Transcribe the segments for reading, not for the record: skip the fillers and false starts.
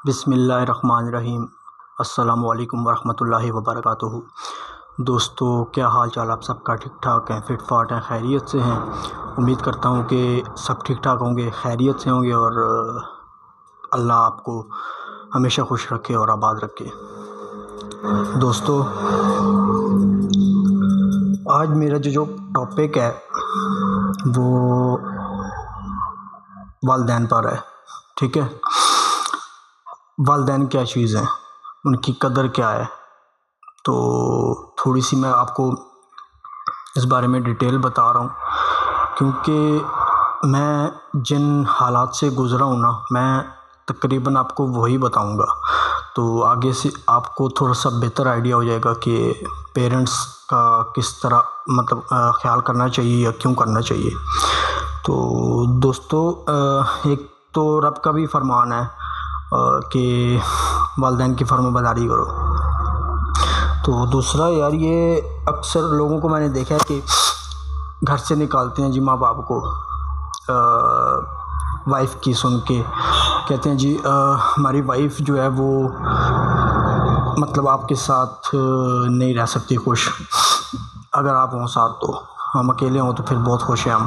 بسم اللہ الرحمن الرحیم۔ السلام علیکم ورحمۃ اللہ وبرکاتہ۔ دوستو، کیا حال چال آپ سب کا؟ ٹھیک ٹھاک ہیں، فٹ فاٹ ہیں، خیریت سے ہیں؟ امید کرتا ہوں کہ سب ٹھیک ٹھاک ہوں گے، خیریت سے ہوں گے، اور اللہ آپ کو ہمیشہ خوش رکھے اور آباد رکھے۔ دوستو، آج میرا جو ٹاپک ہے وہ والدین پر ہے، ٹھیک ہے؟ والدین کیا چیز ہیں، ان کی قدر کیا ہے، تو تھوڑی سی میں آپ کو اس بارے میں ڈیٹیل بتا رہا ہوں، کیونکہ میں جن حالات سے گزرا ہوں نا، میں تقریباً آپ کو وہی بتاؤں گا، تو آگے سے آپ کو تھوڑا سا بہتر آئیڈیا ہو جائے گا کہ پیرنٹس کا کس طرح خیال کرنا چاہیے یا کیوں کرنا چاہیے۔ تو دوستو، ایک تو رب کا بھی فرمان ہے کہ والدین کی فرما برداری کرو، تو دوسرا یار یہ اکثر لوگوں کو میں نے دیکھا ہے کہ گھر سے نکالتے ہیں جی ماں باپ کو، وائف کی سن کے کہتے ہیں جی ہماری وائف جو ہے وہ مطلب آپ کے ساتھ نہیں رہ سکتی خوش، اگر آپ ہوں ساتھ تو، ہم اکیلے ہوں تو پھر بہت خوش ہیں ہم،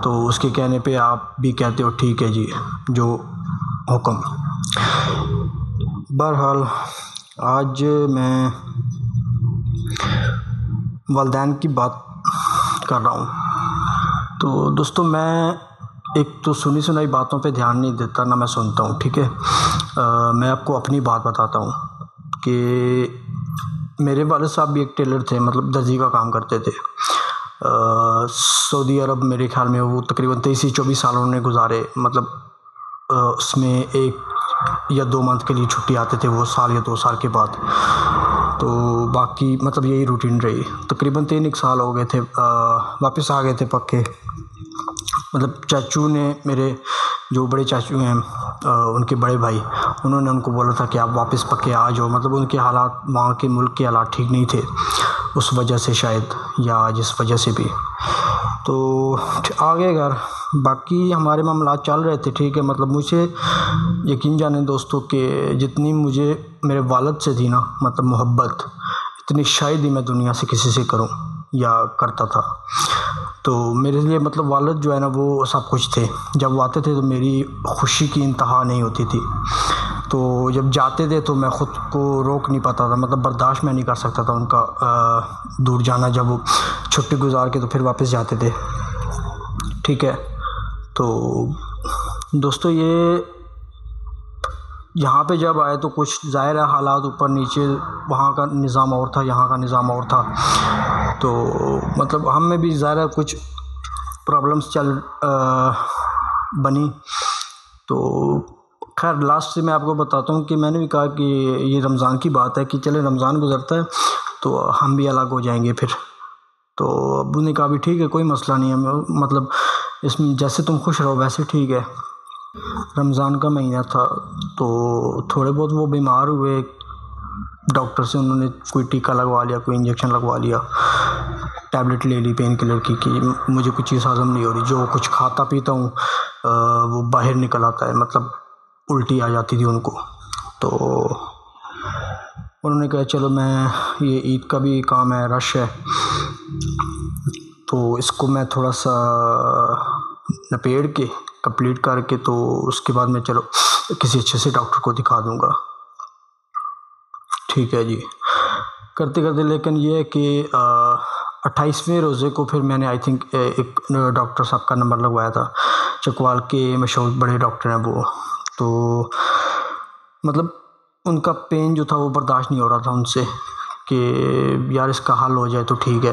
تو اس کے کہنے پہ آپ بھی کہتے ہو ٹھیک ہے جی جو حکم۔ بہرحال آج میں والدین کی بات کر رہا ہوں، تو دوستو میں ایک تو سنی سنائی باتوں پہ دھیان نہیں دیتا، نہ میں سنتا ہوں، ٹھیک ہے؟ میں آپ کو اپنی بات بتاتا ہوں کہ میرے والد صاحب بھی ایک ٹیلر تھے، مطلب درزی کا کام کرتے تھے سعودی عرب۔ میرے خیال میں وہ تقریباً 23-24 سال انہوں نے گزارے، مطلب اس میں 1 یا 2 منتھ کے لیے چھٹی آتے تھے وہ، سال یا 2 سال کے بعد، تو باقی مطلب یہی روٹین رہی۔ تقریباً 3 سال ہو گئے تھے، واپس آ گئے تھے پکے۔ مطلب چاچو نے، میرے جو بڑے چاچو ہیں، ان کے بڑے بھائی، انہوں نے ان کو بولا تھا کہ آپ واپس پکے آ جاؤ، مطلب ان کے حالات، وہاں کے ملک کے حالات ٹھیک نہیں تھے اس وجہ سے شاید، یا جس وجہ سے بھی، تو آگے گھر باقی ہمارے معاملات چل رہے تھے، ٹھیک ہے؟ مطلب مجھے یقین جانیں دوستو کہ جتنی مجھے میرے والد سے تھی نا مطلب محبت، اتنی شاید ہی میں دنیا سے کسی سے کروں یا کرتا تھا۔ تو میرے لیے مطلب والد جو ہے نا وہ سب کچھ تھے، جب وہ آتے تھے تو میری خوشی کی انتہا نہیں ہوتی تھی، تو جب جاتے تھے تو میں خود کو روک نہیں پاتا تھا، مطلب برداشت میں نہیں کر سکتا تھا ان کا دور جانا، جب وہ چھٹی گزار کے تو پھر واپس جاتے تھے، ٹھیک ہے؟ تو دوستو یہ یہاں پہ جب آئے تو کچھ ظاہر ہے حالات اوپر نیچے، وہاں کا نظام اور تھا، یہاں کا نظام اور تھا، تو مطلب ہم میں بھی ظاہر ہے کچھ پرابلمس بنی، تو خیر لاسٹ سے میں آپ کو بتاتا ہوں کہ میں نے بھی کہا کہ یہ رمضان کی بات ہے کہ چلے رمضان گزرتا ہے تو ہم بھی الگ ہو جائیں گے پھر، تو ابو نے کہا بھی ٹھیک ہے کوئی مسئلہ نہیں ہے، مطلب اس میں جیسے تم خوش رہو ویسے ٹھیک ہے۔ رمضان کا مہینہ تھا تو تھوڑے بہت وہ بیمار ہوئے، ڈاکٹر سے انہوں نے کوئی ٹیکہ لگوا لیا، کوئی انجیکشن لگوا لیا، ٹیبلٹ لے لی پین کلر کی کہ مجھے کچھ چیز ہضم نہیں ہو رہی، جو کچھ کھاتا پیتا ہوں وہ باہر نکل آتا ہے، مطلب الٹی آ جاتی تھی ان کو، تو انہوں نے کہا چلو میں یہ عید کا بھی کام ہے، رش ہے، تو اس کو میں تھوڑا سا نپیڑ کے کمپلیٹ کر کے تو اس کے بعد میں چلو کسی اچھے سے ڈاکٹر کو دکھا دوں گا، ٹھیک ہے جی۔ کرتے کرتے لیکن یہ ہے کہ 28ویں روزے کو پھر میں نے آئی تھنک ایک ڈاکٹر صاحب کا نمبر لگوایا تھا، چکوال کے مشہور بڑے ڈاکٹر ہیں وہ، تو مطلب ان کا پین جو تھا وہ برداشت نہیں ہو رہا تھا ان سے کہ یار اس کا حل ہو جائے تو ٹھیک ہے۔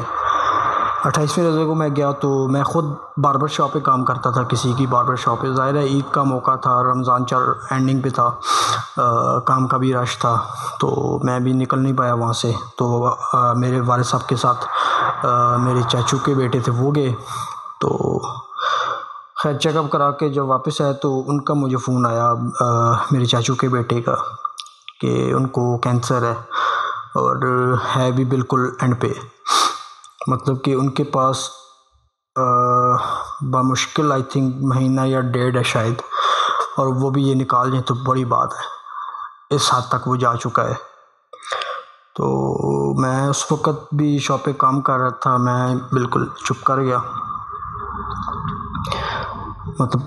28ویں روزے کو میں گیا تو میں خود باربر شاپ پہ کام کرتا تھا، کسی کی باربر شاپ پہ، ظاہر ہے عید کا موقع تھا، رمضان اینڈنگ پہ تھا، کام کا بھی رش تھا، تو میں بھی نکل نہیں پایا وہاں سے، تو میرے والد صاحب کے ساتھ میرے چاچو کے بیٹے تھے وہ گئے، تو خیر چیک اپ کرا کے جب واپس آئے تو ان کا مجھے فون آیا میرے چاچو کے بیٹے کا کہ ان کو کینسر ہے، اور ہے بھی بالکل اینڈ پہ، مطلب کہ ان کے پاس بمشکل آئی تھنک مہینہ یا 1.5 ہے شاید، اور وہ بھی یہ نکال لیں تو بڑی بات ہے، اس حد تک وہ جا چکا ہے۔ تو میں اس وقت بھی شاپ پہ کام کر رہا تھا، میں بالکل چپ کر گیا، مطلب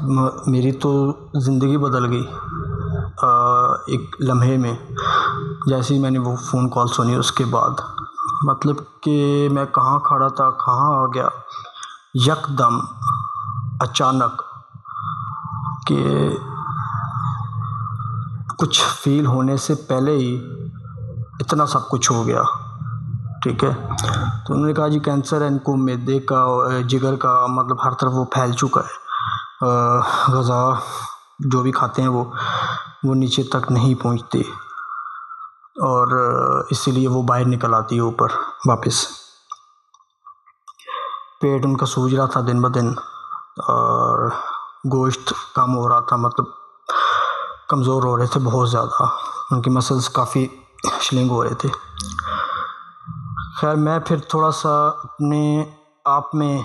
میری تو زندگی بدل گئی ایک لمحے میں، جیسے ہی میں نے وہ فون کال سنی اس کے بعد، مطلب کہ میں کہاں کھڑا تھا کہاں آ گیا یکدم اچانک، کہ کچھ فیل ہونے سے پہلے ہی اتنا سب کچھ ہو گیا، ٹھیک ہے۔ تو انہوں نے کہا جی کینسر ہے ان کو، معدے کا جگر کا، مطلب ہر طرف وہ پھیل چکا ہے، غذا جو بھی کھاتے ہیں وہ نیچے تک نہیں پہنچتی، اور اسی لیے وہ باہر نکل آتی ہے اوپر واپس۔ پیٹ ان کا سوج رہا تھا دن بدن، اور گوشت کم ہو رہا تھا، مطلب کمزور ہو رہے تھے بہت زیادہ، ان کی مسلز کافی شلنگ ہو رہے تھے۔ خیر میں پھر تھوڑا سا اپنے آپ میں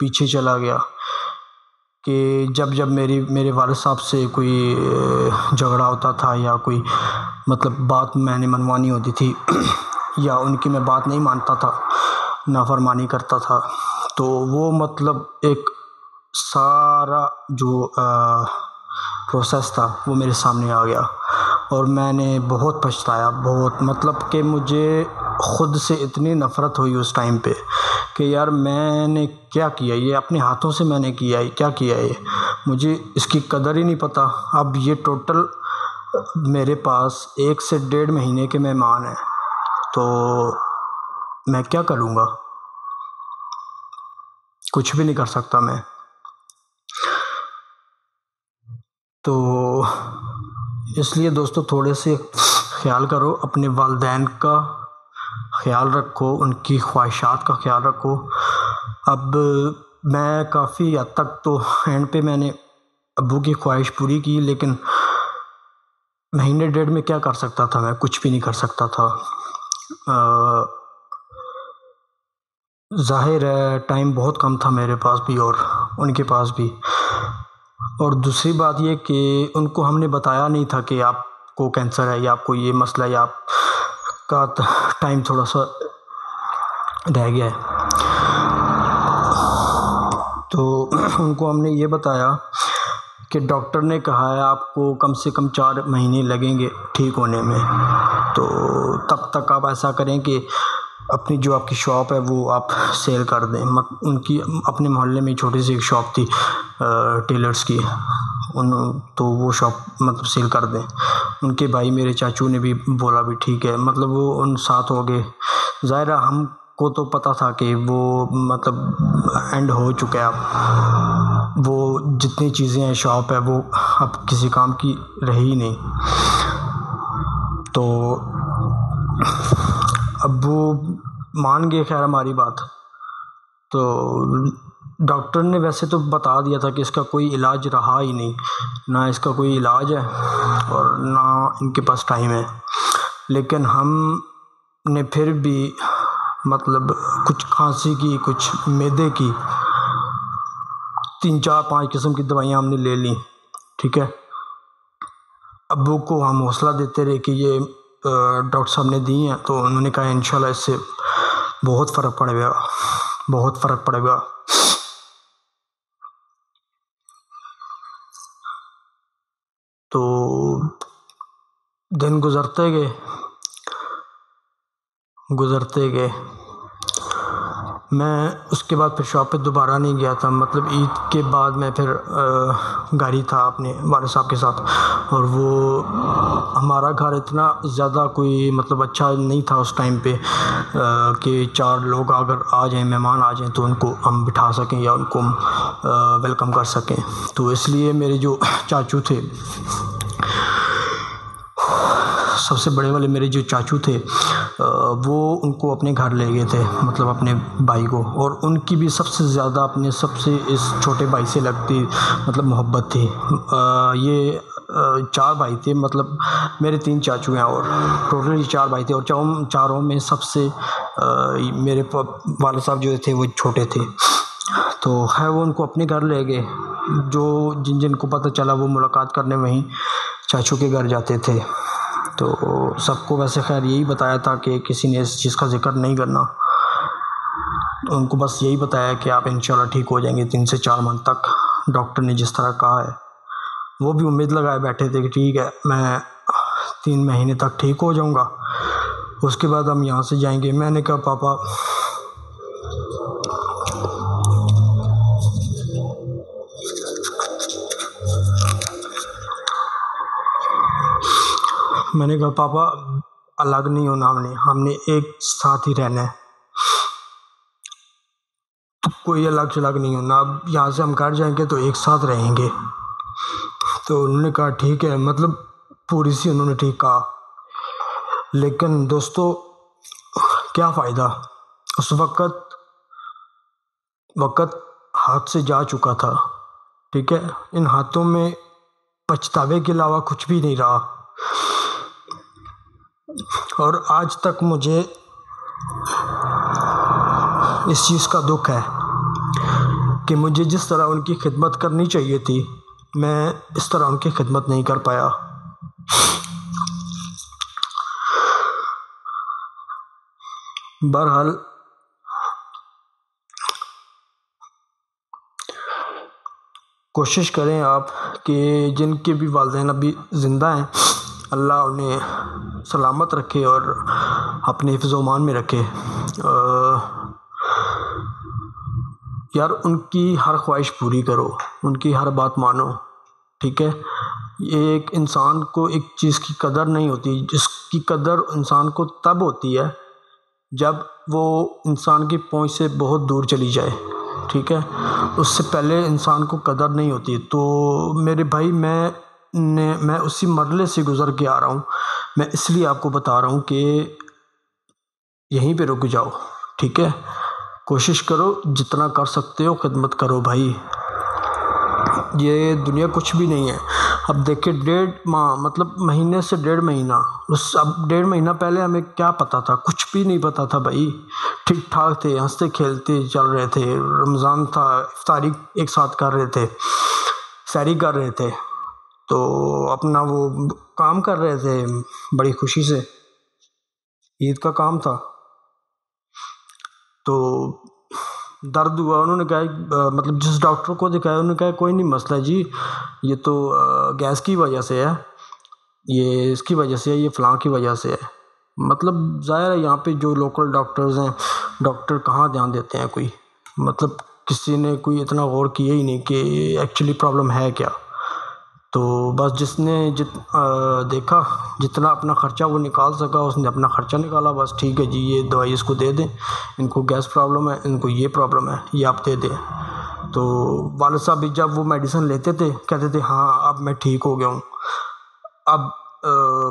پیچھے چلا گیا، کہ جب میرے والد صاحب سے کوئی جھگڑا ہوتا تھا یا کوئی مطلب بات میں نے منوانی ہوتی تھی یا ان کی میں بات نہیں مانتا تھا، نافرمانی کرتا تھا، تو وہ مطلب ایک سارا جو پروسیس تھا وہ میرے سامنے آ گیا، اور میں نے بہت پچھتایا، بہت، مطلب کہ مجھے خود سے اتنی نفرت ہوئی اس ٹائم پہ کہ یار میں نے کیا کیا، یہ اپنے ہاتھوں سے میں نے کیا ہے، کیا کیا ہے، مجھے اس کی قدر ہی نہیں پتہ۔ اب یہ ٹوٹل میرے پاس 1 سے 1.5 مہینے کے مہمان ہیں، تو میں کیا کروں گا، کچھ بھی نہیں کر سکتا میں۔ تو اس لیے دوستو تھوڑے سے خیال کرو، اپنے والدین کا خیال رکھو، ان کی خواہشات کا خیال رکھو۔ اب میں کافی حد تک تو اینڈ پہ میں نے ابو کی خواہش پوری کی، لیکن مہینے 1.5 میں کیا کر سکتا تھا، میں کچھ بھی نہیں کر سکتا تھا۔ ظاہر ہے ٹائم بہت کم تھا میرے پاس بھی اور ان کے پاس بھی، اور دوسری بات یہ کہ ان کو ہم نے بتایا نہیں تھا کہ آپ کو کینسر ہے یا آپ کو یہ مسئلہ ہے یا آپ کا ٹائم تھوڑا سا رہ گیا ہے۔ تو ان کو ہم نے یہ بتایا کہ ڈاکٹر نے کہا ہے آپ کو کم سے کم 4 مہینے لگیں گے ٹھیک ہونے میں، تو تب تک آپ ایسا کریں کہ اپنی جو آپ کی شاپ ہے وہ آپ سیل کر دیں۔ ان کی اپنے محلے میں چھوٹی سی ایک شاپ تھی ٹیلرز کی، تو وہ شاپ مطلب سیل کر دیں۔ ان کے بھائی میرے چاچو نے بھی بولا بھی ٹھیک ہے، مطلب وہ ان ساتھ ہو گئے۔ ظاہر ہے ہم کو تو پتہ تھا کہ وہ مطلب اینڈ ہو چکا ہے، اب وہ جتنی چیزیں ہیں شاپ ہے وہ اب کسی کام کی رہی نہیں۔ تو اب وہ مان گئے خیر ہماری بات، تو ڈاکٹر نے ویسے تو بتا دیا تھا کہ اس کا کوئی علاج رہا ہی نہیں، نہ اس کا کوئی علاج ہے اور نہ ان کے پاس ٹائم ہے، لیکن ہم نے پھر بھی مطلب کچھ کھانسی کی، کچھ معدے کی 3 4 5 قسم کی دوائیاں ہم نے لے لیں، ٹھیک ہے۔ ابو کو ہم حوصلہ دیتے رہے کہ یہ ڈاکٹر صاحب نے دی ہیں، تو انہوں نے کہا انشاءاللہ اس سے بہت فرق پڑے گا، بہت فرق پڑے گا۔ تو دن گزرتے گئے، میں اس کے بعد پھر شاپ پہ دوبارہ نہیں گیا تھا، مطلب عید کے بعد میں پھر گھر ہی تھا اپنے والد صاحب کے ساتھ، اور وہ ہمارا گھر اتنا زیادہ کوئی مطلب اچھا نہیں تھا اس ٹائم پہ کہ 4 لوگ اگر آ جائیں، مہمان آ جائیں تو ان کو ہم بٹھا سکیں یا ان کو ویلکم کر سکیں۔ تو اس لیے میرے جو چاچو تھے، سب سے بڑے والے میرے جو چاچو تھے، وہ ان کو اپنے گھر لے گئے تھے، مطلب اپنے بھائی کو، اور ان کی بھی سب سے زیادہ اپنے سب سے اس چھوٹے بھائی سے لگتی مطلب محبت تھی۔ یہ 4 بھائی تھے، مطلب میرے 3 چاچو ہیں اور ٹوٹلی 4 بھائی تھے، اور چاروں میں سب سے میرے والد صاحب جو تھے وہ چھوٹے تھے۔ تو خیر وہ ان کو اپنے گھر لے گئے، جن کو پتہ چلا وہ ملاقات کرنے وہیں چاچو کے گھر جاتے تھے۔ تو سب کو ویسے خیر یہی بتایا تھا کہ کسی نے اس چیز کا ذکر نہیں کرنا، تو ان کو بس یہی بتایا کہ آپ انشاءاللہ ٹھیک ہو جائیں گے 3 سے 4 منتھ تک، ڈاکٹر نے جس طرح کہا ہے۔ وہ بھی امید لگائے بیٹھے تھے کہ ٹھیک ہے میں 3 مہینے تک ٹھیک ہو جاؤں گا، اس کے بعد ہم یہاں سے جائیں گے۔ میں نے کہا پاپا الگ نہیں ہونا، ہم نے ایک ساتھ ہی رہنا ہے، تو کوئی الگ نہیں ہونا، اب یہاں سے ہم گھر جائیں گے تو ایک ساتھ رہیں گے۔ تو انہوں نے کہا ٹھیک ہے، مطلب پوری سی انہوں نے ٹھیک کہا، لیکن دوستو کیا فائدہ، اس وقت ہاتھ سے جا چکا تھا، ٹھیک ہے، ان ہاتھوں میں پچھتاوے کے علاوہ کچھ بھی نہیں رہا، اور آج تک مجھے اس چیز کا دکھ ہے کہ مجھے جس طرح ان کی خدمت کرنی چاہیے تھی میں اس طرح ان کی خدمت نہیں کر پایا۔ بہرحال کوشش کریں آپ کہ جن کے بھی والدین ابھی زندہ ہیں اللہ انہیں سلامت رکھے اور اپنے حفظ و امان میں رکھے، یار ان کی ہر خواہش پوری کرو، ان کی ہر بات مانو، ٹھیک ہے۔ یہ ایک انسان کو ایک چیز کی قدر نہیں ہوتی، جس کی قدر انسان کو تب ہوتی ہے جب وہ انسان کی پہنچ سے بہت دور چلی جائے، ٹھیک ہے، اس سے پہلے انسان کو قدر نہیں ہوتی۔ تو میرے بھائی میں اسی مرحلے سے گزر کے آ رہا ہوں، میں اس لیے آپ کو بتا رہا ہوں کہ یہیں پہ رک جاؤ، ٹھیک ہے، کوشش کرو جتنا کر سکتے ہو خدمت کرو بھائی، یہ دنیا کچھ بھی نہیں ہے۔ اب دیکھیں 1.5 ماہ مطلب مہینے سے 1.5 مہینہ، اب 1.5 مہینہ پہلے ہمیں کیا پتا تھا، کچھ بھی نہیں پتا تھا بھائی، ٹھیک ٹھاک تھے، ہنستے کھیلتے چل رہے تھے، رمضان تھا، افطاری ایک ساتھ کر رہے تھے، سحری کر رہے تھے، تو اپنا وہ کام کر رہے تھے بڑی خوشی سے، عید کا کام تھا، تو درد ہوا، انہوں نے کہا مطلب جس ڈاکٹر کو دکھایا انہوں نے کہا کوئی نہیں مسئلہ جی، یہ تو گیس کی وجہ سے ہے، یہ اس کی وجہ سے ہے، یہ فلاں کی وجہ سے ہے۔ مطلب ظاہر ہے یہاں پہ جو لوکل ڈاکٹرز ہیں، ڈاکٹر کہاں دھیان دیتے ہیں، کوئی مطلب کسی نے کوئی اتنا غور کیا ہی نہیں کہ ایکچولی پرابلم ہے کیا، تو بس جس نے دیکھا جتنا اپنا خرچہ وہ نکال سکا اس نے اپنا خرچہ نکالا، بس ٹھیک ہے جی یہ دوائی اس کو دے دیں، ان کو گیس پرابلم ہے، ان کو یہ پرابلم ہے، یہ آپ دے دیں۔ تو والد صاحب بھی جب وہ میڈیسن لیتے تھے کہتے تھے ہاں اب میں ٹھیک ہو گیا ہوں، اب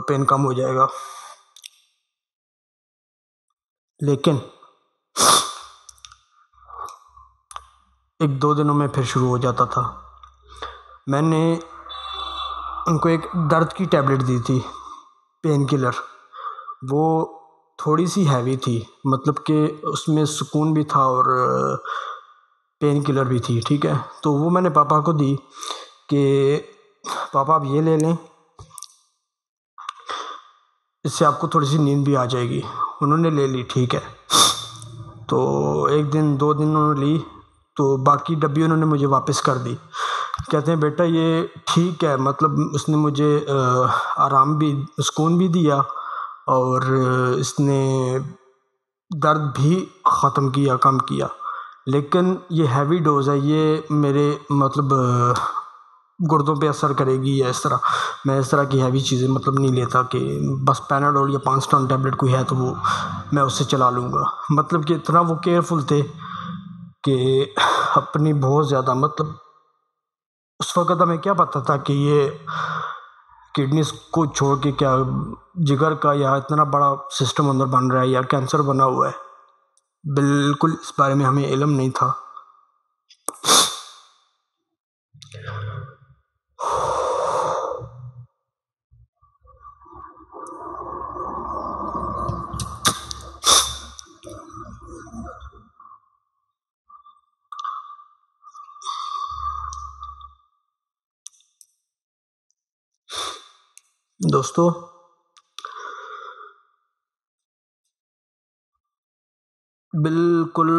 پین کم ہو جائے گا، لیکن 1-2 دنوں میں پھر شروع ہو جاتا تھا۔ میں نے ان کو ایک درد کی ٹیبلٹ دی تھی، پین کلر، وہ تھوڑی سی ہیوی تھی، مطلب کہ اس میں سکون بھی تھا اور پین کلر بھی تھی، ٹھیک ہے، تو وہ میں نے پاپا کو دی کہ پاپا آپ یہ لے لیں، اس سے آپ کو تھوڑی سی نیند بھی آ جائے گی۔ انہوں نے لے لی، ٹھیک ہے، تو 1 دن 2 دن انہوں نے لی، تو باقی ڈبی انہوں نے مجھے واپس کر دی، کہتے ہیں بیٹا یہ ٹھیک ہے، مطلب اس نے مجھے آرام بھی سکون بھی دیا اور اس نے درد بھی ختم کیا، کم کیا، لیکن یہ ہیوی ڈوز ہے، یہ میرے مطلب گردوں پہ اثر کرے گی، یا اس طرح میں اس طرح کی ہیوی چیزیں مطلب نہیں لیتا کہ بس پیناڈول یا 5 ٹن ٹیبلٹ کوئی ہے تو وہ میں اس سے چلا لوں گا، مطلب کہ اتنا وہ کیئرفل تھے کہ اپنی بہت زیادہ، مطلب اس وقت ہمیں کیا پتا تھا کہ یہ کڈنیز کو چھوڑ کے کیا جگر کا یا اتنا بڑا سسٹم اندر بن رہا ہے یا کینسر بنا ہوا ہے، بالکل اس بارے میں ہمیں علم نہیں تھا۔ دوستو بالکل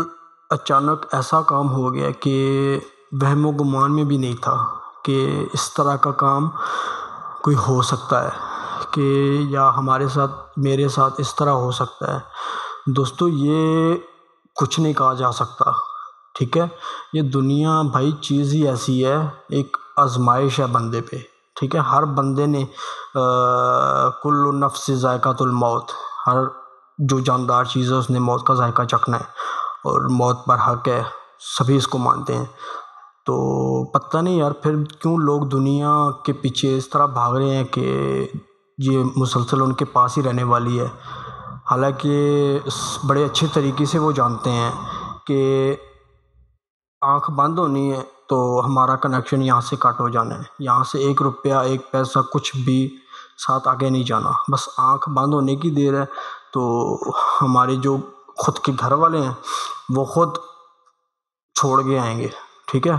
اچانک ایسا کام ہو گیا کہ وہم و گمان میں بھی نہیں تھا کہ اس طرح کا کام کوئی ہو سکتا ہے، کہ یا ہمارے ساتھ میرے ساتھ اس طرح ہو سکتا ہے۔ دوستو یہ کچھ نہیں کہا جا سکتا، ٹھیک ہے؟ یہ دنیا بھائی چیز ہی ایسی ہے، ایک آزمائش ہے بندے پہ، ٹھیک ہے؟ ہر بندے نے کل نفس ذائقۃ الموت، ہر جو جاندار چیز ہے اس نے موت کا ذائقہ چکھنا ہے، اور موت برحق ہے، سبھی اس کو مانتے ہیں۔ تو پتہ نہیں یار پھر کیوں لوگ دنیا کے پیچھے اس طرح بھاگ رہے ہیں کہ یہ مسلسل ان کے پاس ہی رہنے والی ہے، حالانکہ بڑے اچھے طریقے سے وہ جانتے ہیں کہ آنکھ بند ہونی ہے تو ہمارا کنیکشن یہاں سے کٹ ہو جانا ہے، یہاں سے 1 روپیہ 1 پیسہ کچھ بھی ساتھ آگے نہیں جانا، بس آنکھ بند ہونے کی دیر ہے۔ تو ہمارے جو خود کے گھر والے ہیں وہ خود چھوڑ کے آئیں گے، ٹھیک ہے؟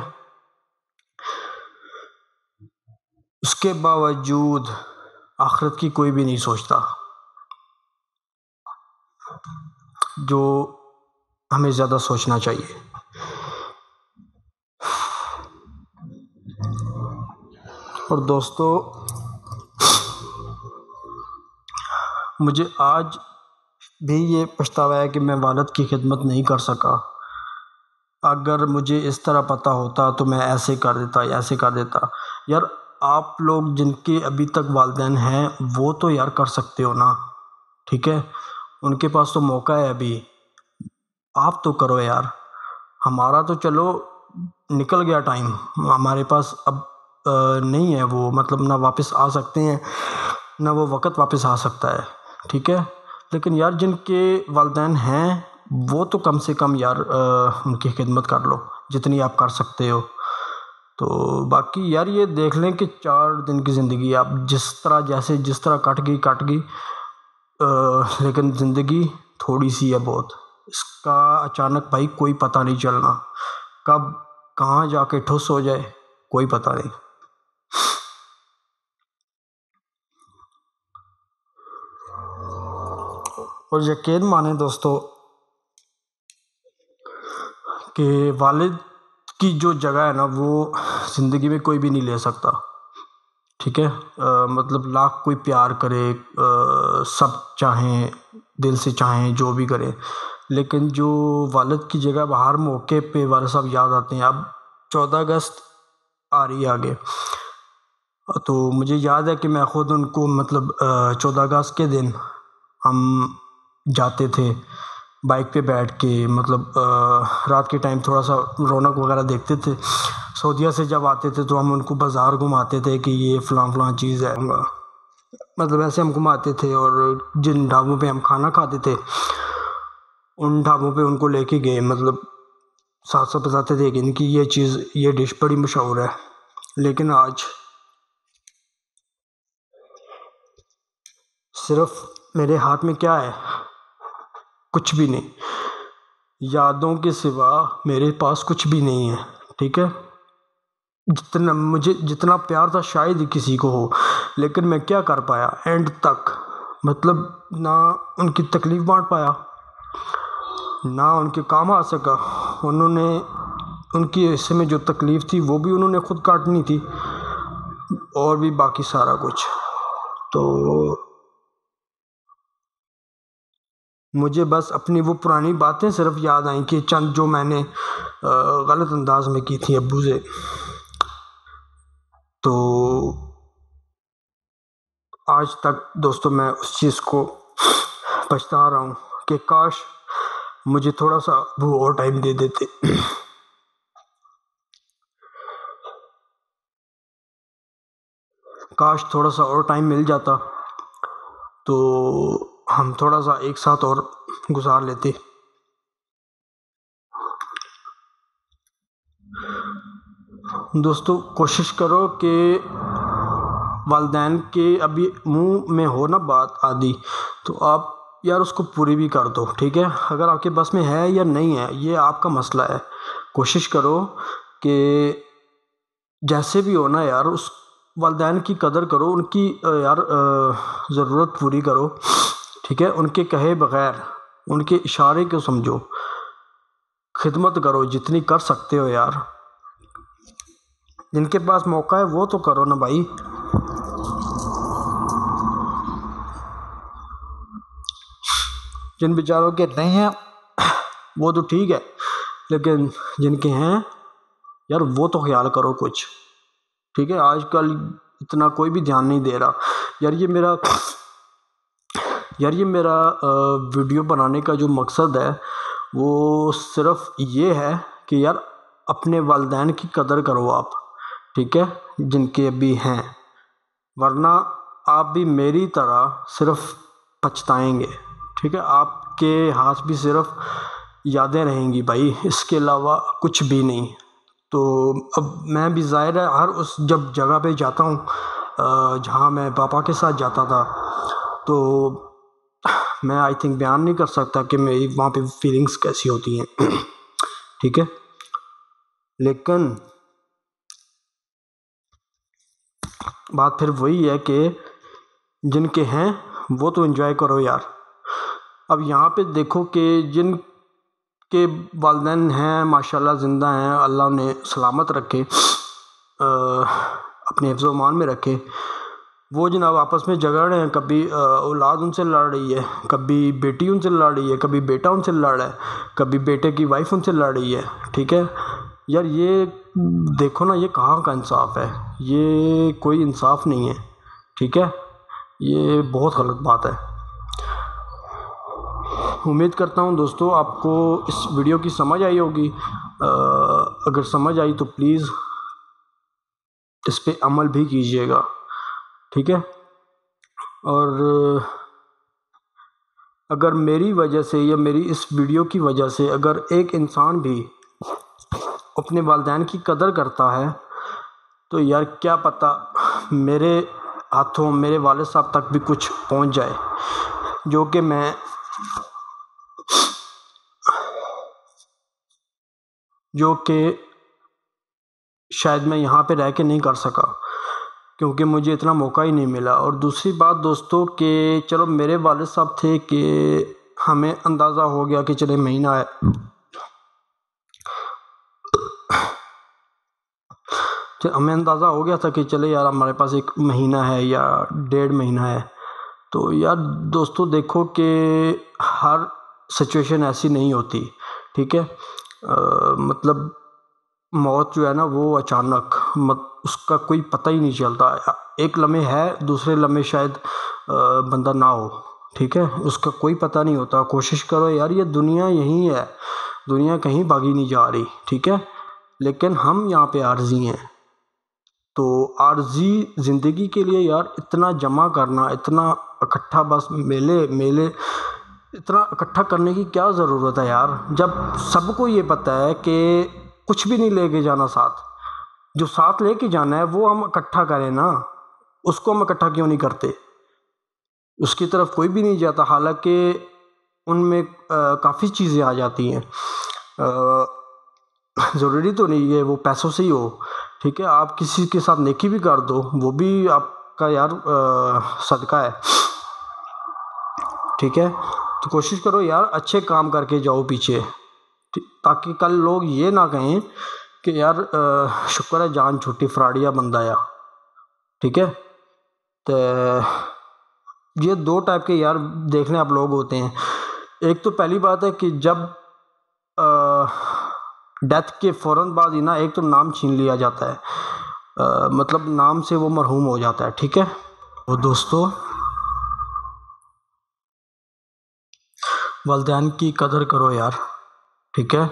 اس کے باوجود آخرت کی کوئی بھی نہیں سوچتا، جو ہمیں زیادہ سوچنا چاہیے۔ اور دوستو مجھے آج بھی یہ پچھتاوا ہے کہ میں والد کی خدمت نہیں کر سکا، اگر مجھے اس طرح پتہ ہوتا تو میں ایسے کر دیتا، ایسے کر دیتا۔ یار آپ لوگ جن کے ابھی تک والدین ہیں وہ تو یار کر سکتے ہو نا، ٹھیک ہے؟ ان کے پاس تو موقع ہے ابھی، آپ تو کرو یار۔ ہمارا تو چلو نکل گیا ٹائم، ہمارے پاس اب نہیں ہے وہ، مطلب نہ واپس آ سکتے ہیں نہ وہ وقت واپس آ سکتا ہے، ٹھیک ہے؟ لیکن یار جن کے والدین ہیں وہ تو کم سے کم یار ان کی خدمت کر لو جتنی آپ کر سکتے ہو۔ تو باقی یار یہ دیکھ لیں کہ 4 دن کی زندگی آپ جس طرح کٹ گئی، لیکن زندگی تھوڑی سی ہے بہت، اس کا اچانک بھائی کوئی پتہ نہیں چلنا، کب کہاں جا کے ٹھس ہو جائے کوئی پتہ نہیں۔ اور یقین مانیں دوستو کہ والد کی جو جگہ ہے نا وہ زندگی میں کوئی بھی نہیں لے سکتا، ٹھیک ہے؟ مطلب لاکھ کوئی پیار کرے، سب چاہیں دل سے چاہیں جو بھی کرے، لیکن جو والد کی جگہ باہر موقع پہ والد صاحب یاد آتے ہیں۔ اب 14 اگست آ رہی ہے آگے، تو مجھے یاد ہے کہ میں خود ان کو مطلب 14 اگست کے دن ہم جاتے تھے بائک پہ بیٹھ کے، مطلب رات کے ٹائم تھوڑا سا رونق وغیرہ دیکھتے تھے۔ سعودیہ سے جب آتے تھے تو ہم ان کو بازار گھماتے تھے کہ یہ فلاں چیز ہے، مطلب ایسے ہم گھماتے تھے، اور جن ڈھابوں پہ ہم کھانا کھاتے تھے ان ڈھابوں پہ ان کو لے کے گئے، مطلب ساتھ ساتھ بتاتے تھے کہ ان کی یہ چیز، یہ ڈش بڑی مشہور ہے۔ لیکن آج صرف میرے ہاتھ میں کیا ہے؟ کچھ بھی نہیں، یادوں کے سوا میرے پاس کچھ بھی نہیں ہے، ٹھیک ہے؟ جتنا پیار تھا شاید ہی کسی کو ہو، لیکن میں کیا کر پایا اینڈ تک؟ مطلب نہ ان کی تکلیف بانٹ پایا، نہ ان کے کام آ سکا، انہوں نے ان کی حصے میں جو تکلیف تھی وہ بھی انہوں نے خود کاٹنی تھی، اور بھی باقی سارا کچھ۔ تو مجھے بس اپنی وہ پرانی باتیں صرف یاد آئیں کہ چند جو میں نے غلط انداز میں کی تھی ابو سے، تو آج تک دوستو میں اس چیز کو پچھتا رہا ہوں کہ کاش مجھے تھوڑا سا ابو اور ٹائم دے دیتے، کاش تھوڑا سا اور ٹائم مل جاتا تو ہم تھوڑا سا ایک ساتھ اور گزار لیتے۔ دوستو کوشش کرو کہ والدین کے ابھی منہ میں ہو نا بات آدھی، تو آپ یار اس کو پوری بھی کر دو، ٹھیک ہے؟ اگر آپ کے بس میں ہے یا نہیں ہے یہ آپ کا مسئلہ ہے، کوشش کرو کہ جیسے بھی ہو نا یار اس والدین کی قدر کرو، ان کی یار ضرورت پوری کرو، ٹھیک ہے؟ ان کے کہے بغیر ان کے اشارے کو سمجھو، خدمت کرو جتنی کر سکتے ہو یار، جن کے پاس موقع ہے وہ تو کرو نا بھائی۔ جن بیچاروں کے نہیں ہیں وہ تو ٹھیک ہے، لیکن جن کے ہیں یار وہ تو خیال کرو کچھ، ٹھیک ہے۔ آج کل اتنا کوئی بھی دھیان نہیں دے رہا یار۔ یہ میرا ویڈیو بنانے کا جو مقصد ہے وہ صرف یہ ہے کہ یار اپنے والدین کی قدر کرو آپ، ٹھیک ہے، جن کے ابھی ہیں، ورنہ آپ بھی میری طرح صرف پچھتائیں گے، ٹھیک ہے۔ آپ کے ہاتھ بھی صرف یادیں رہیں گی بھائی، اس کے علاوہ کچھ بھی نہیں۔ تو اب میں بھی ظاہر ہے ہر اس جب جگہ پہ جاتا ہوں جہاں میں پاپا کے ساتھ جاتا تھا، تو میں آئی تھنک بیان نہیں کر سکتا کہ میری وہاں پہ فیلنگس کیسی ہوتی ہیں، ٹھیک ہے۔ لیکن بات پھر وہی ہے کہ جن کے ہیں وہ تو انجوائے کرو یار۔ اب یہاں پہ دیکھو کہ جن کے والدین ہیں ماشاءاللہ زندہ ہیں، اللہ نے سلامت رکھے، اپنے حفظ و امان میں رکھے، وہ جناب آپس میں جھگڑ رہے ہیں، کبھی اولاد ان سے لڑ رہی ہے، کبھی بیٹی ان سے لڑ رہی ہے، کبھی بیٹا ان سے لڑ رہا ہے، کبھی بیٹے کی وائف ان سے لڑ رہی ہے، ٹھیک ہے یار۔ یہ دیکھو نا، یہ کہاں کا انصاف ہے؟ یہ کوئی انصاف نہیں ہے، ٹھیک ہے، یہ بہت غلط بات ہے۔ امید کرتا ہوں دوستو آپ کو اس ویڈیو کی سمجھ آئی ہوگی، اگر سمجھ آئی تو پلیز اس پہ عمل بھی کیجیے گا، ٹھیک ہے۔ اور اگر میری وجہ سے یا میری اس ویڈیو کی وجہ سے اگر ایک انسان بھی اپنے والدین کی قدر کرتا ہے تو یار کیا پتہ میرے ہاتھوں میرے والد صاحب تک بھی کچھ پہنچ جائے، جو کہ شاید میں یہاں پہ رہ کے نہیں کر سکا، کیونکہ مجھے اتنا موقع ہی نہیں ملا۔ اور دوسری بات دوستو کہ چلو میرے والد صاحب تھے کہ ہمیں اندازہ ہو گیا کہ چلے مہینہ ہے، ہمیں اندازہ ہو گیا تھا کہ چلے یار ہمارے پاس 1 مہینہ ہے یا 1.5 مہینہ ہے۔ تو یار دوستو دیکھو کہ ہر سچویشن ایسی نہیں ہوتی، ٹھیک ہے۔ مطلب موت جو ہے نا وہ اچانک، اس کا کوئی پتہ ہی نہیں چلتا، ایک لمحے ہے دوسرے لمحے شاید بندہ نہ ہو، ٹھیک ہے، اس کا کوئی پتہ نہیں ہوتا۔ کوشش کرو یار، یہ دنیا یہی ہے، دنیا کہیں بھاگی نہیں جا رہی، ٹھیک ہے، لیکن ہم یہاں پہ عارضی ہیں۔ تو عارضی زندگی کے لیے یار اتنا جمع کرنا، اتنا اکٹھا، بس میلے اتنا اکٹھا کرنے کی کیا ضرورت ہے یار، جب سب کو یہ پتہ ہے کہ کچھ بھی نہیں لے کے جانا ساتھ، جو ساتھ لے کے جانا ہے وہ ہم اکٹھا کریں نا، اس کو ہم اکٹھا کیوں نہیں کرتے؟ اس کی طرف کوئی بھی نہیں جاتا، حالانکہ ان میں کافی چیزیں آ جاتی ہیں، ضروری تو نہیں ہے وہ پیسوں سے ہی ہو، ٹھیک ہے۔ آپ کسی کے ساتھ نیکی بھی کر دو، وہ بھی آپ کا یار صدقہ ہے، ٹھیک ہے۔ تو کوشش کرو یار اچھے کام کر کے جاؤ پیچھے، تاکہ کل لوگ یہ نہ کہیں کہ یار شکر ہے جان چھوٹی فراڈیا بندہ یا، ٹھیک ہے۔ تو یہ 2 ٹائپ کے یار دیکھنے آپ لوگ ہوتے ہیں۔ ایک تو پہلی بات ہے کہ جب ڈیتھ کے فوراً بعد ہی نا ایک تو نام چھین لیا جاتا ہے، مطلب نام سے وہ مرحوم ہو جاتا ہے، ٹھیک ہے۔ تو دوستو والدین کی قدر کرو یار، ٹھیک ہے۔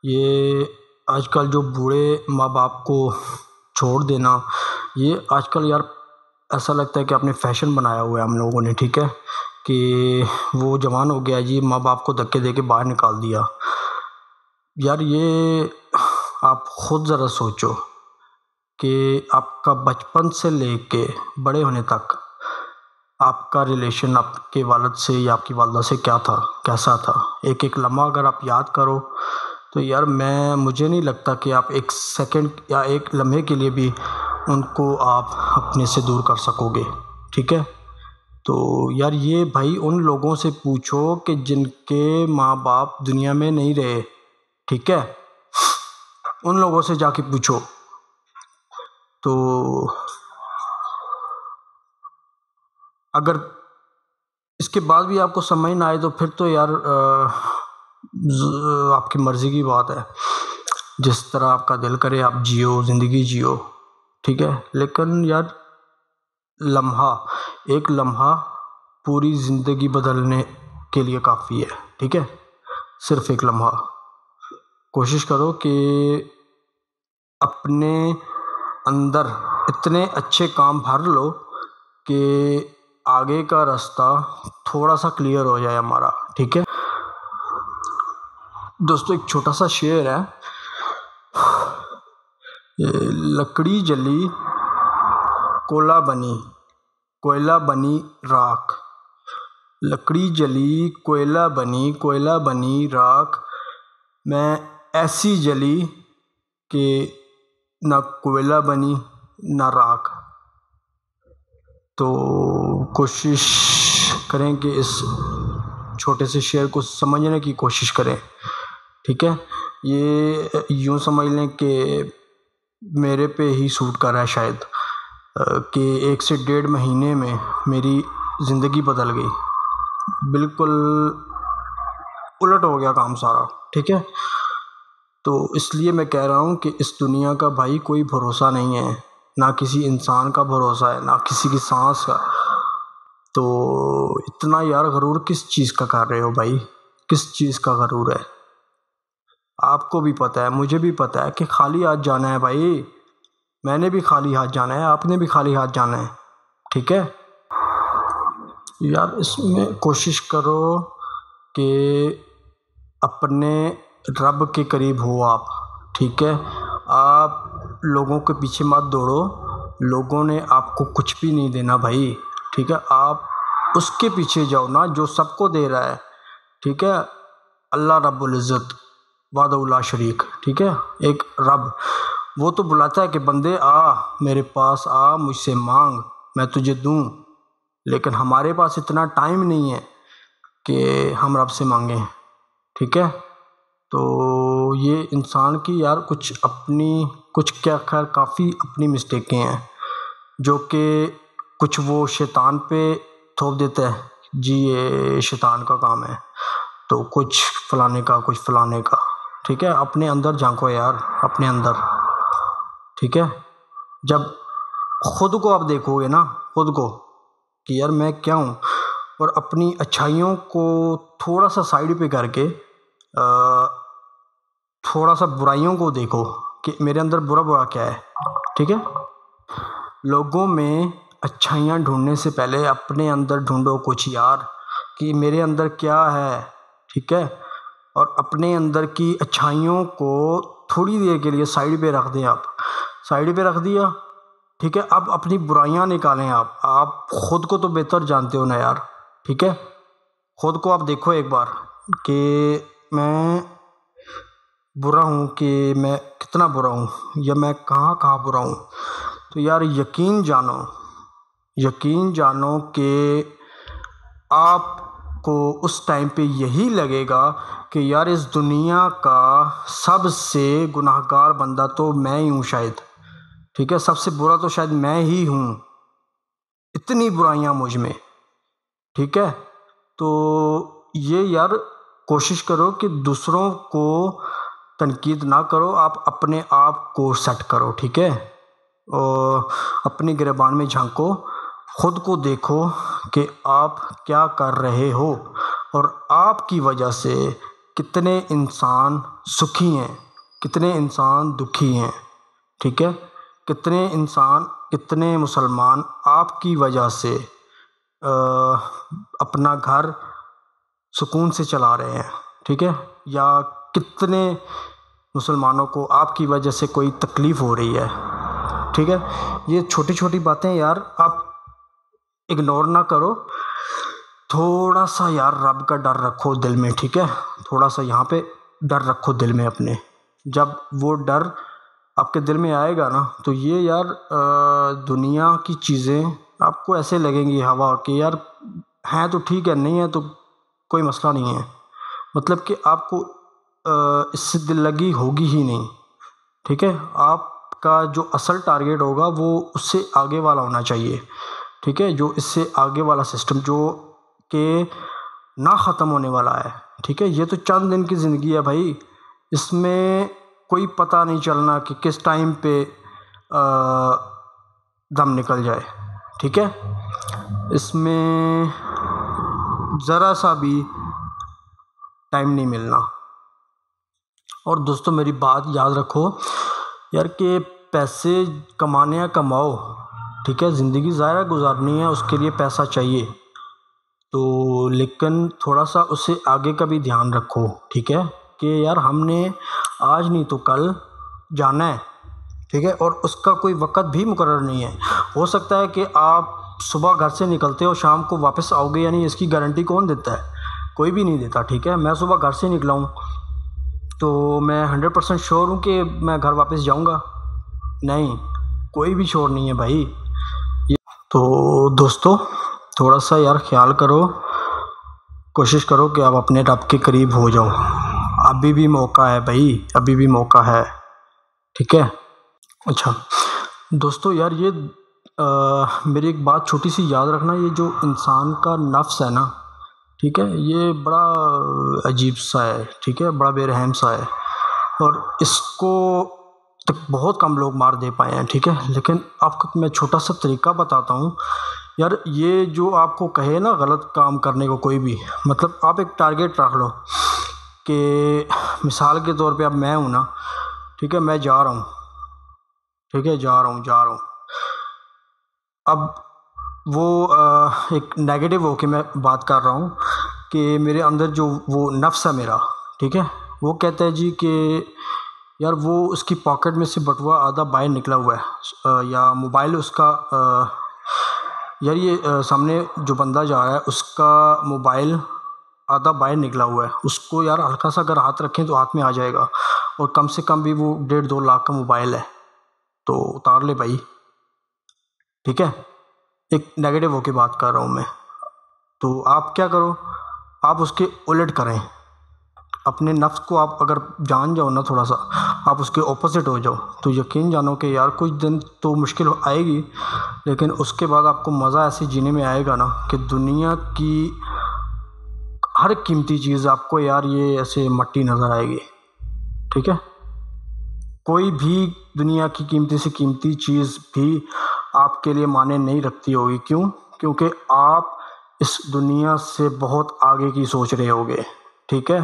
یہ آج کل جو بوڑھے ماں باپ کو چھوڑ دینا، یہ آج کل یار ایسا لگتا ہے کہ آپ نے فیشن بنایا ہوا ہے ہم لوگوں نے، ٹھیک ہے، کہ وہ جوان ہو گیا جی، ماں باپ کو دھکے دے کے باہر نکال دیا۔ یار یہ آپ خود ذرا سوچو کہ آپ کا بچپن سے لے کے بڑے ہونے تک آپ کا ریلیشن آپ کے والد سے یا آپ کی والدہ سے کیا تھا، کیسا تھا، ایک لمحہ اگر آپ یاد کرو تو یار مجھے نہیں لگتا کہ آپ 1 سیکنڈ یا 1 لمحے کے لیے بھی ان کو آپ اپنے سے دور کر سکو گے، ٹھیک ہے۔ تو یار یہ بھائی ان لوگوں سے پوچھو کہ جن کے ماں باپ دنیا میں نہیں رہے، ٹھیک ہے، ان لوگوں سے جا کے پوچھو۔ تو اگر اس کے بعد بھی آپ کو سمجھ نہ آئے تو پھر تو یار آپ کی مرضی کی بات ہے، جس طرح آپ کا دل کرے آپ جیو، زندگی جیو، ٹھیک ہے۔ لیکن یار ایک لمحہ پوری زندگی بدلنے کے لیے کافی ہے، ٹھیک ہے، صرف ایک لمحہ۔ کوشش کرو کہ اپنے اندر اتنے اچھے کام بھر لو کہ آگے کا راستہ تھوڑا سا کلیئر ہو جائے ہمارا، ٹھیک ہے۔ دوستو ایک چھوٹا سا شعر ہے، لکڑی جلی کوئلہ بنی راکھ، لکڑی جلی کوئلہ بنی راکھ، میں ایسی جلی کہ نہ کوئلہ بنی نہ راکھ۔ تو کوشش کریں کہ اس چھوٹے سے شعر کو سمجھنے کی کوشش کریں، ٹھیک ہے۔ یہ یوں سمجھ لیں کہ میرے پہ ہی سوٹ کر رہا ہے شاید، کہ 1 سے 1.5 مہینے میں میری زندگی بدل گئی، بالکل الٹ ہو گیا کام سارا، ٹھیک ہے۔ تو اس لیے میں کہہ رہا ہوں کہ اس دنیا کا بھائی کوئی بھروسہ نہیں ہے، نہ کسی انسان کا بھروسہ ہے، نہ کسی کی سانس کا۔ تو اتنا یار غرور کس چیز کا کر رہے ہو بھائی، کس چیز کا غرور ہے؟ آپ کو بھی پتہ ہے، مجھے بھی پتہ ہے کہ خالی ہاتھ جانا ہے بھائی، میں نے بھی خالی ہاتھ جانا ہے، آپ نے بھی خالی ہاتھ جانا ہے، ٹھیک ہے۔ یار اس میں کوشش کرو کہ اپنے رب کے قریب ہو آپ، ٹھیک ہے۔ آپ لوگوں کے پیچھے مت دوڑو، لوگوں نے آپ کو کچھ بھی نہیں دینا بھائی، ٹھیک ہے۔ آپ اس کے پیچھے جاؤ نا جو سب کو دے رہا ہے، ٹھیک ہے۔ اللہ رب العزت وحدہ لا شریک، ٹھیک ہے، ایک رب، وہ تو بلاتا ہے کہ بندے آ میرے پاس، آ مجھ سے مانگ میں تجھے دوں، لیکن ہمارے پاس اتنا ٹائم نہیں ہے کہ ہم رب سے مانگیں، ٹھیک ہے۔ تو یہ انسان کی یار کچھ کیا خیر کافی اپنی مسٹیکیں ہیں، جو کہ کچھ وہ شیطان پہ تھوپ دیتا ہے، جی یہ شیطان کا کام ہے، تو کچھ فلانے کا، ٹھیک ہے۔ اپنے اندر جھانکو یار، اپنے اندر، ٹھیک ہے۔ جب خود کو آپ دیکھو گے نا، خود کو کہ یار میں کیا ہوں، اور اپنی اچھائیوں کو تھوڑا سا سائڈ پہ کر کے تھوڑا سا برائیوں کو دیکھو کہ میرے اندر برا کیا ہے، ٹھیک ہے۔ لوگوں میں اچھائیاں ڈھونڈنے سے پہلے اپنے اندر ڈھونڈو کچھ یار، کہ میرے اندر کیا ہے، ٹھیک ہے۔ اور اپنے اندر کی اچھائیوں کو تھوڑی دیر کے لیے سائڈ پہ رکھ دیں، آپ سائڈ پہ رکھ دیا، ٹھیک ہے۔ اب اپنی برائیاں نکالیں، آپ خود کو تو بہتر جانتے ہو نا یار، ٹھیک ہے۔ خود کو آپ دیکھو ایک بار کہ میں برا ہوں، کہ میں کتنا برا ہوں، یا میں کہاں برا ہوں۔ تو یار یقین جانو کہ آپ کو اس ٹائم پہ یہی لگے گا کہ یار اس دنیا کا سب سے گناہ گار بندہ تو میں ہی ہوں شاید، ٹھیک ہے، سب سے برا تو شاید میں ہی ہوں، اتنی برائیاں مجھ میں، ٹھیک ہے۔ تو یہ یار کوشش کرو کہ دوسروں کو تنقید نہ کرو، آپ اپنے آپ کو سیٹ کرو، ٹھیک ہے۔ اور اپنی گریبان میں جھانکو، خود کو دیکھو کہ آپ کیا کر رہے ہو، اور آپ کی وجہ سے کتنے انسان سکھی ہیں، کتنے انسان دکھی ہیں، ٹھیک ہے۔ کتنے مسلمان آپ کی وجہ سے اپنا گھر سکون سے چلا رہے ہیں، ٹھیک ہے، یا کتنے مسلمانوں کو آپ کی وجہ سے کوئی تکلیف ہو رہی ہے، ٹھیک ہے۔ یہ چھوٹی چھوٹی باتیں یار آپ اگنور نہ کرو، تھوڑا سا یار رب کا ڈر رکھو دل میں، ٹھیک ہے، تھوڑا سا یہاں پہ ڈر رکھو دل میں اپنے۔ جب وہ ڈر آپ کے دل میں آئے گا نا، تو یہ یار دنیا کی چیزیں آپ کو ایسے لگیں گی ہوا، کہ یار ہیں تو ٹھیک ہے، نہیں ہے تو کوئی مسئلہ نہیں ہے، مطلب کہ آپ کو اس سے دل لگی ہوگی ہی نہیں، ٹھیک ہے. آپ کا جو اصل ٹارگیٹ ہوگا وہ اس سے آگے والا ہونا چاہیے، ٹھیک ہے، جو اس سے آگے والا سسٹم جو کہ نہ ختم ہونے والا ہے، ٹھیک ہے. یہ تو چند دن کی زندگی ہے بھائی، اس میں کوئی پتہ نہیں چلنا کہ کس ٹائم پہ دم نکل جائے، ٹھیک ہے. اس میں ذرا سا بھی ٹائم نہیں ملنا. اور دوستو میری بات یاد رکھو یار کہ پیسے کمانے یا کماؤ، ٹھیک ہے، زندگی ظاہر گزارنی ہے، اس کے لیے پیسہ چاہیے تو، لیکن تھوڑا سا اس سے آگے کا بھی دھیان رکھو، ٹھیک ہے، کہ یار ہم نے آج نہیں تو کل جانا ہے، ٹھیک ہے. اور اس کا کوئی وقت بھی مقرر نہیں ہے. ہو سکتا ہے کہ آپ صبح گھر سے نکلتے ہو شام کو واپس آؤ گے یا نہیں، اس کی گارنٹی کون دیتا ہے؟ کوئی بھی نہیں دیتا، ٹھیک ہے. میں صبح گھر سے نکلا ہوں تو میں 100% شیور ہوں کہ میں گھر واپس جاؤں گا؟ نہیں، کوئی بھی شور نہیں ہے بھائی. تو دوستو تھوڑا سا یار خیال کرو، کوشش کرو کہ آپ اپنے رب کے قریب ہو جاؤ. ابھی بھی موقع ہے بھائی، ابھی بھی موقع ہے، ٹھیک ہے. اچھا دوستو یار یہ میری ایک بات چھوٹی سی یاد رکھنا، یہ جو انسان کا نفس ہے نا، ٹھیک ہے، یہ بڑا عجیب سا ہے، ٹھیک ہے، بڑا بے رحم سا ہے، اور اس کو تک بہت کم لوگ مار دے پائے ہیں، ٹھیک ہے. لیکن آپ کو میں چھوٹا سا طریقہ بتاتا ہوں یار. یہ جو آپ کو کہے نا غلط کام کرنے کو کوئی بھی، مطلب آپ ایک ٹارگیٹ رکھ لو کہ مثال کے طور پہ اب میں ہوں نا، ٹھیک ہے، میں جا رہا ہوں، ٹھیک ہے، جا رہا ہوں. اب وہ ایک نیگیٹو ہو کے میں بات کر رہا ہوں کہ میرے اندر جو وہ نفس ہے میرا، ٹھیک ہے، وہ کہتا ہے جی کہ یار وہ اس کی پاکٹ میں سے بٹوا آدھا باہر نکلا ہوا ہے، یا موبائل اس کا یار یہ سامنے جو بندہ جا رہا ہے اس کا موبائل آدھا باہر نکلا ہوا ہے، اس کو یار ہلکا سا اگر ہاتھ رکھیں تو ہاتھ میں آ جائے گا، اور کم سے کم بھی وہ 1.5-2 لاکھ کا موبائل ہے، تو اتار لے بھائی، ٹھیک ہے. ایک نیگیٹو ہو کے بات کر رہا ہوں میں. تو آپ کیا کرو، آپ اس کے الٹ کریں. اپنے نفس کو آپ اگر جان جاؤ نا تھوڑا سا، آپ اس کے اپوزٹ ہو جاؤ، تو یقین جانو کہ یار کچھ دن تو مشکل آئے گی، لیکن اس کے بعد آپ کو مزہ ایسے جینے میں آئے گا نا کہ دنیا کی ہر قیمتی چیز آپ کو یار یہ ایسے مٹی نظر آئے گی، ٹھیک ہے. کوئی بھی دنیا کی قیمتی سے قیمتی چیز بھی آپ کے لیے معنی نہیں رکھتی ہوگی. کیوں؟ کیونکہ آپ اس دنیا سے بہت آگے کی سوچ رہے ہوگے، ٹھیک ہے،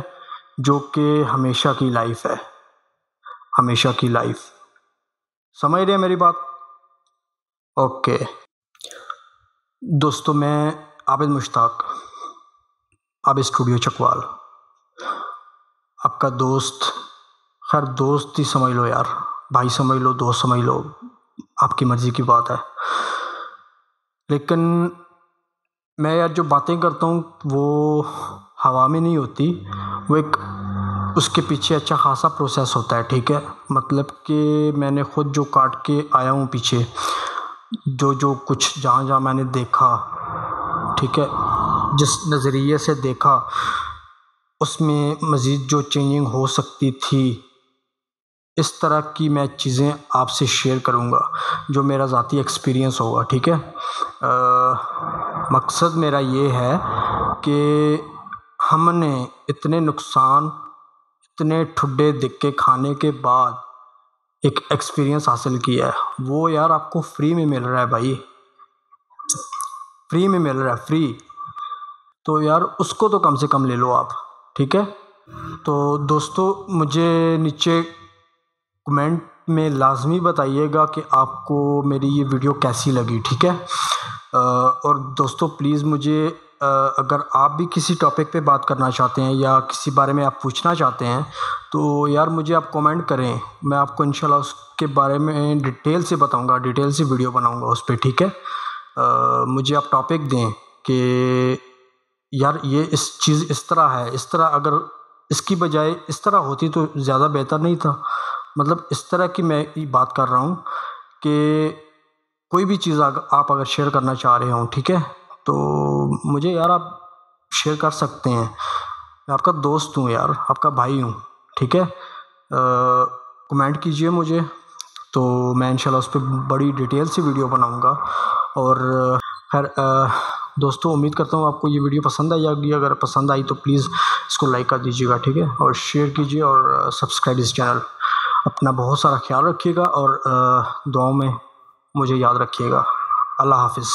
جو کہ ہمیشہ کی لائف ہے، ہمیشہ کی لائف. سمجھ رہے ہیں میری بات؟ اوکے دوستو، میں عابد مشتاق، عابد اسٹوڈیو چکوال، آپ کا دوست. خیر دوست ہی سمجھ لو یار، بھائی سمجھ لو، دوست سمجھ لو، آپ کی مرضی کی بات ہے. لیکن میں یار جو باتیں کرتا ہوں وہ ہوا میں نہیں ہوتی، وہ ایک اس کے پیچھے اچھا خاصا پروسیس ہوتا ہے، ٹھیک ہے. مطلب کہ میں نے خود جو کاٹ کے آیا ہوں پیچھے، جو کچھ جہاں میں نے دیکھا، ٹھیک ہے، جس نظریے سے دیکھا، اس میں مزید جو چینجنگ ہو سکتی تھی، اس طرح کی میں چیزیں آپ سے شیئر کروں گا جو میرا ذاتی ایکسپیرینس ہوگا، ٹھیک ہے. مقصد میرا یہ ہے کہ ہم نے اتنے نقصان، اتنے ٹھڈے دکے کھانے کے بعد ایک ایکسپیرینس حاصل کیا ہے، وہ یار آپ کو فری میں مل رہا ہے بھائی، فری میں مل رہا ہے، فری. تو یار اس کو تو کم سے کم لے لو آپ، ٹھیک ہے. تو دوستو مجھے نیچے کمنٹ میں لازمی بتائیے گا کہ آپ کو میری یہ ویڈیو کیسی لگی، ٹھیک ہے. اور دوستو پلیز مجھے اگر آپ بھی کسی ٹاپک پہ بات کرنا چاہتے ہیں یا کسی بارے میں آپ پوچھنا چاہتے ہیں تو یار مجھے آپ کومنٹ کریں، میں آپ کو انشاءاللہ اس کے بارے میں ڈیٹیل سے بتاؤں گا، ڈیٹیل سے ویڈیو بناؤں گا اس پہ، ٹھیک ہے. مجھے آپ ٹاپک دیں کہ یار یہ اس چیز اس طرح ہے، اس طرح اگر اس کی بجائے اس طرح ہوتی تو زیادہ بہتر نہیں تھا. مطلب اس طرح کی میں بات کر رہا ہوں کہ کوئی بھی چیز آپ اگر شیئر کرنا چاہ رہے ہوں، ٹھیک ہے، تو مجھے یار آپ شیئر کر سکتے ہیں. میں آپ کا دوست ہوں یار، آپ کا بھائی ہوں. ٹھیک ہے. کمنٹ کیجئے مجھے تو میں انشاءاللہ اس پہ بڑی ڈیٹیل سے ویڈیو بناؤں گا. اور خیر دوستو امید کرتا ہوں آپ کو یہ ویڈیو پسند آئی ہوگی. اگر پسند آئی تو پلیز اس کو لائک کر دیجیے گا, ٹھیک ہے, اور شیئر کیجیے اور سبسکرائب اس چینل. اپنا بہت سارا خیال رکھیے گا اور دعاؤں میں مجھے یاد رکھیے گا. اللہ حافظ.